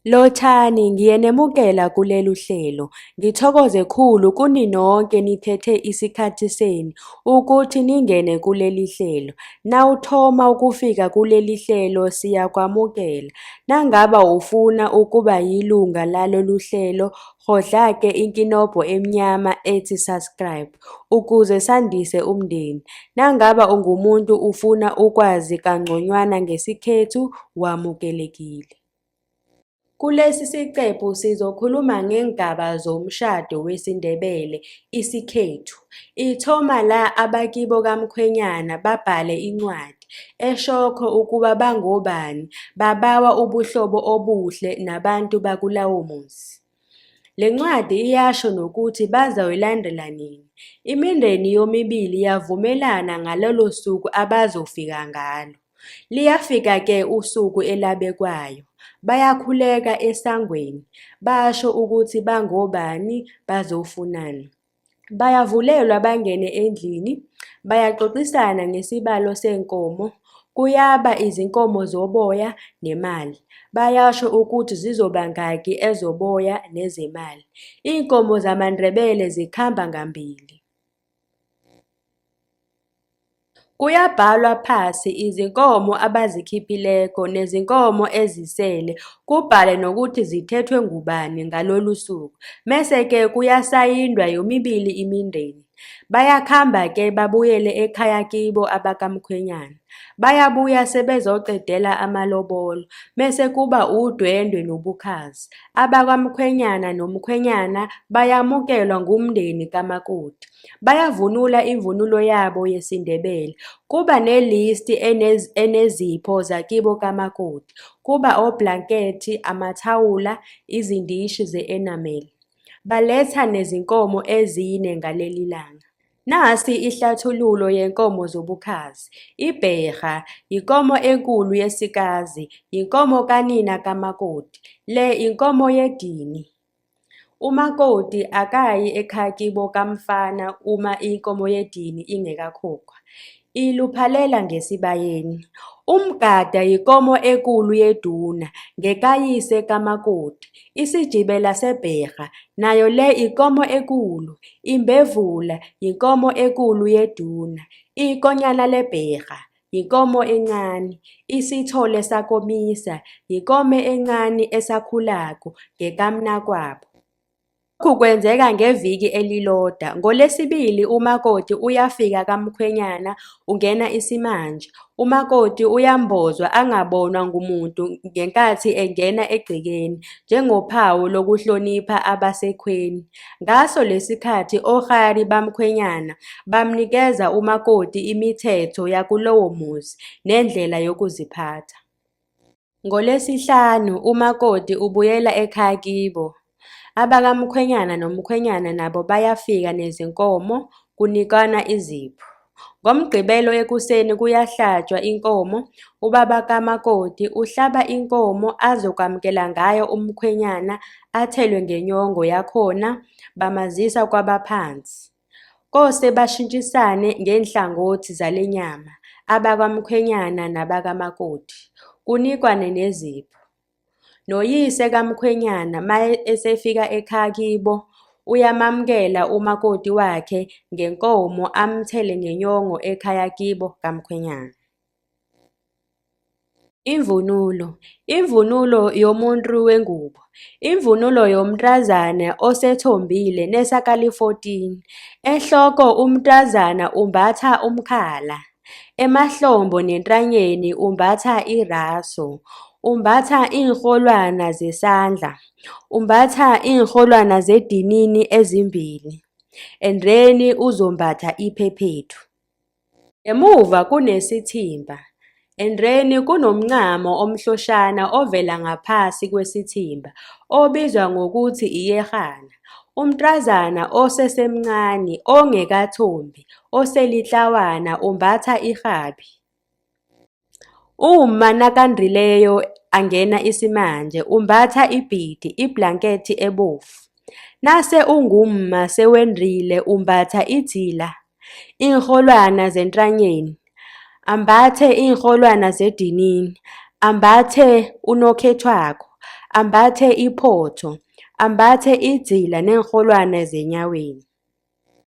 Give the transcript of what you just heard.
Lothani ngiyenemukela kulelu hlelo. Ngithokoze khulu kuni nonke nithethe isikhathi senu ukuthi ningene kuleli hlelo. Nawuthoma ukufika kuleli hlelo siyakwamukela. Nangaba ufuna ukuba yilunga lalolu hlelo, hodla-ke inkinobho emnyama ethi subscribe ukuze sandise umndeni. Nangaba ungumuntu ufuna ukwazi kangconywana ngesikhethu, wamukelekile. Kulesi siqephu sizokhuluma ngengaba zomshado wesiNdebele, isikhethu. Ithoma la abakibo kamkhwenyana babhale incwadi eshokho ukuba bangobani, babawa ubuhlobo obuhle nabantu bakulawo muzi. Le ncwadi iyasho nokuthi bazoyilandela nini. Imindeni yomibili yavumelana ngalolo suku abazofika ngalo. Liyafika-ke usuku elabekwayo. Bayakhuleka esangweni, basho ukuthi bangobani, bazofunani. Bayavulelwa bangene endlini, bayaxoxisana ngesibalo senkomo, kuyaba izinkomo zoboya nemali. Bayasho ukuthi zizobangaki ezoboya nezemali. Iy'nkomo zamaNdebele zikhamba ngambili. Kuyabhalwa phasi izinkomo abazikhipileko nezinkomo ezisele, kubhale nokuthi zithethwe ngubani ngalolu suku. Mese-ke kuyasayindwa yomibili imindeni. Bayakhamba-ke babuyele ekhaya kibo abakamkhwenyana. Bayabuya sebezoqedela amalobolo, mese kuba udwendwe nobukhazi. Abakamkhwenyana nomkhwenyana bayamukelwa ngumndeni kamakoti. Bayavunula imvunulo yabo yesiNdebele. Kuba nelisti enezipho zakibo kamakoti. Kuba oblankethi, amathawula, izindishi ze-enamel. Baletha nezinkomo ezine ngaleli langa. Nasi ihlathululo yenkomo zobukhazi. Ibherha, inkomo enkulu yesikazi, inkomo kanina kamakoti. Le inkomo yedini. Umakoti akayi ekhaya kibo kamfana uma inkomo yedini ingekakhokhwa. Iluphalela ngesibayeni. Umgada yinkomo enkulu yeduna, ngekayise kamakoti. Isijibela sebherha, nayo le inkomo enkulu. Imbevula, yinkomo enkulu yeduna. Ikonyana lebherha, yinkomo encane. Isithole sakomisa, yinkomo encane esakhulako, ngekamnakwabo. Lokhu kwenzeka ngeviki elilodwa. NgoLwesibili umakoti uyafika kamkhwenyana, ungena isimanje. Umakoti uyambozwa angabonwa ngumuntu ngenkathi engena egcekeni, njengophawu lokuhlonipha abasekhweni. Ngaso lesikhathi ohari bamkhwenyana bamnikeza umakoti imithetho yakulowo muzi nendlela yokuziphatha. NgoLwesihlanu umakoti ubuyela ekhaya kibo. Abakamkhwenyana nomkhwenyana nabo bayafika nezinkomo, kunikwana izipho. NgoMgqibelo ekuseni kuyahlatshwa inkomo. Ubaba kamakoti uhlaba inkomo azokwamukela ngayo umkhwenyana, athelwe ngenyongo yakhona, bamazisa kwabaphansi. Kose bashintshisane ngenhlangothi zale nyama, abakamkhwenyana nabakamakoti, kunikwane nezipho. Noyise kamkhwenyana maye esefika ekhaya kibo, uyamamukela umakoti wakhe ngenkomo amthele ngenyongo ekhaya kibo kamkhwenyana. Imvunulo yomuntu wengubo. Imvunulo yomntazana osethombile nesakali-14. Ehloko umntazana umbatha umkhala. Emahlombo nentranyeni umbatha iraso. Umbatha iinrholwana zesandla. Umbatha iinrholwana zedinini ezimbili. Endreni uzombatha iphephethu. Emuva kunesithimba. Endreni kunomncamo omhloshana ovela ngaphasi kwesithimba, obizwa ngokuthi iyerhana. Umntazana osesemncane, ongekathombi, oselitlawana umbatha irhabi. Uma nakandrileyo angena isimanje, umbatha ibhidi, iblankethi ebovu. Nase ungumma sewendrile umbatha idzila, iinrholwana zentranyeni, ambathe iinrholwana zedinini, ambathe unokhethwako, ambathe iphotho, ambathe idzila neenrholwane zenyaweni.